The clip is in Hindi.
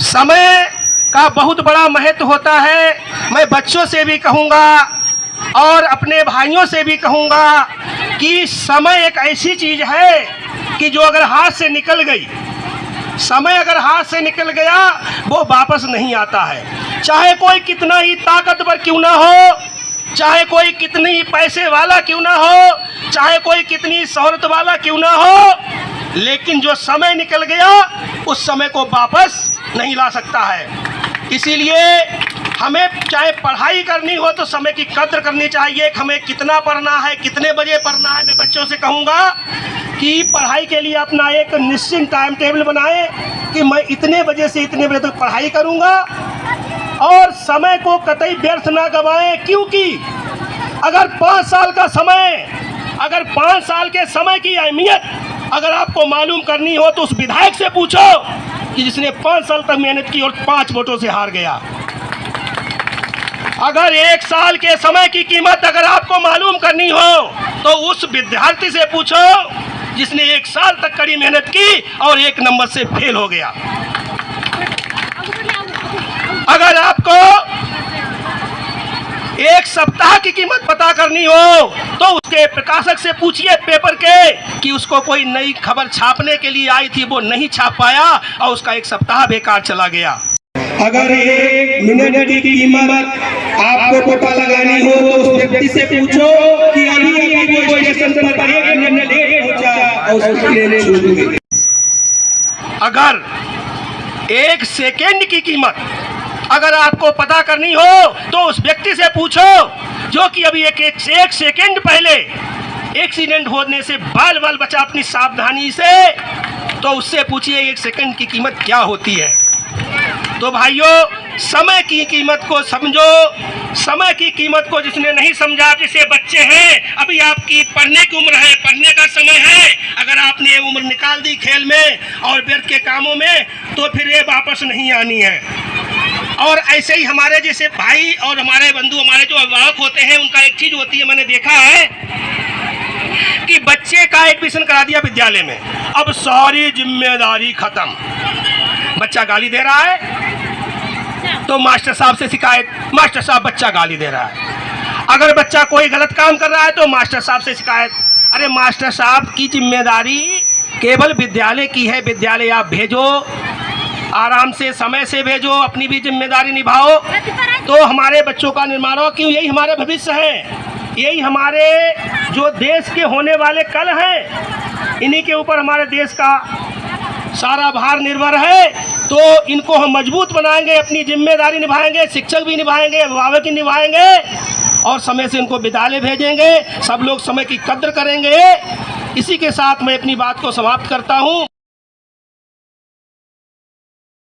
समय का बहुत बड़ा महत्व होता है। मैं बच्चों से भी कहूँगा और अपने भाइयों से भी कहूँगा कि समय एक ऐसी चीज़ है कि जो अगर हाथ से निकल गई, समय अगर हाथ से निकल गया वो वापस नहीं आता है। चाहे कोई कितना ही ताकतवर क्यों ना हो, चाहे कोई कितनी पैसे वाला क्यों ना हो, चाहे कोई कितनी शोहरत वाला क्यों ना हो, लेकिन जो समय निकल गया उस समय को वापस नहीं ला सकता है। इसीलिए हमें चाहे पढ़ाई करनी हो तो समय की कद्र करनी चाहिए। हमें कितना पढ़ना है, कितने बजे पढ़ना है। मैं बच्चों से कहूँगा कि पढ़ाई के लिए अपना एक निश्चित टाइम टेबल बनाएं कि मैं इतने बजे से इतने बजे तक पढ़ाई करूँगा और समय को कतई व्यर्थ ना गवाएं। क्योंकि अगर 5 साल का समय, अगर 5 साल के समय की अहमियत अगर आपको मालूम करनी हो तो उस विधायक से पूछो कि जिसने 5 साल तक मेहनत की और 5 वोटों से हार गया। अगर 1 साल के समय की कीमत अगर आपको मालूम करनी हो तो उस विद्यार्थी से पूछो जिसने 1 साल तक कड़ी मेहनत की और 1 नंबर से फेल हो गया। अगर आपको 1 सप्ताह की कीमत पता करनी हो तो उसके प्रकाशक से पूछिए पेपर के कि उसको कोई नई खबर छापने के लिए आई थी, वो नहीं छाप पाया और उसका 1 सप्ताह बेकार चला गया। अगर 1 मिनट की कीमत आपको पता लगानी हो तो उस व्यक्ति से पूछो कि अभी वो स्टेशन पर 1 मिनट लेट पहुंचा और उसकी ट्रेन छूट गई। अगर 1 सेकेंड की कीमत अगर आपको पता करनी हो तो उस व्यक्ति से पूछो जो कि अभी एक सेकेंड पहले एक्सीडेंट होने से बाल बाल बचा अपनी सावधानी से, तो उससे पूछिए 1 सेकेंड की कीमत क्या होती है। तो भाइयों, समय की कीमत को समझो। समय की कीमत को जिसने नहीं समझा, जैसे बच्चे हैं, अभी आपकी पढ़ने की उम्र है, पढ़ने का समय है, अगर आपने उम्र निकाल दी खेल में और व्यर्थ के कामों में तो फिर ये वापस नहीं आनी है। और ऐसे ही हमारे जैसे भाई और हमारे बंधु, हमारे जो अभिभावक होते हैं, उनका एक चीज होती है, मैंने देखा है कि बच्चे का एडमिशन करा दिया विद्यालय में, अब सारी जिम्मेदारी खत्म। बच्चा गाली दे रहा है तो मास्टर साहब से शिकायत, मास्टर साहब बच्चा गाली दे रहा है। अगर बच्चा कोई गलत काम कर रहा है तो मास्टर साहब से शिकायत। अरे मास्टर साहब की जिम्मेदारी केवल विद्यालय की है, विद्यालय आप भेजो, आराम से समय से भेजो, अपनी भी जिम्मेदारी निभाओ तो हमारे बच्चों का निर्माण हो। क्यों? यही हमारे भविष्य है, यही हमारे जो देश के होने वाले कल हैं, इन्हीं के ऊपर हमारे देश का सारा भार निर्भर है। तो इनको हम मजबूत बनाएंगे, अपनी जिम्मेदारी निभाएंगे, शिक्षक भी निभाएंगे, अभिभावक भी निभाएंगे और समय से उनको विद्यालय भेजेंगे। सब लोग समय की कद्र करेंगे। इसी के साथ मैं अपनी बात को समाप्त करता हूँ।